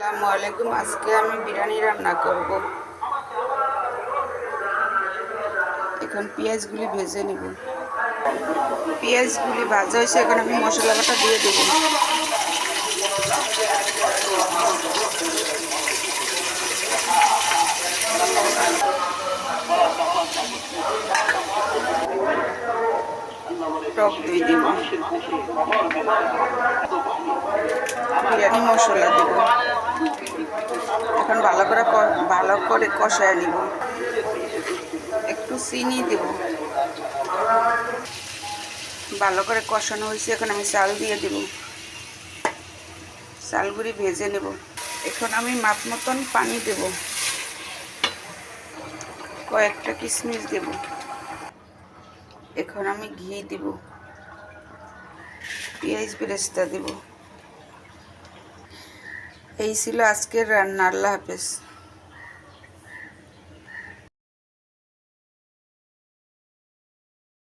আসসালামু আলাইকুম। আজকে আমি বিরিয়ানি রান্না করব। এখন পেঁয়াজগুলি ভেজে নেব। পেঁয়াজগুলি ভাজা হয়েছে, এখন আমি মশলা বাটা দিয়ে দেব। টক দই দিব, বিরিয়ানি মশলা দেব। এখন ভালো করে কষায় নিব। একটু চিনি দেব। ভালো করে কষানো হয়েছে, এখন আমি চাল দিয়ে দেব। চালগুলি ভেজে নেব। এখন আমি মাপ মতন পানি দেব। কয়েকটা কিশমিশ দেব। এখন আমি ঘি দেব। পেঁয়াজ বেরেস্তা দেব। এই ছিল আজকের রান্না। আল্লাহ হাফেজ।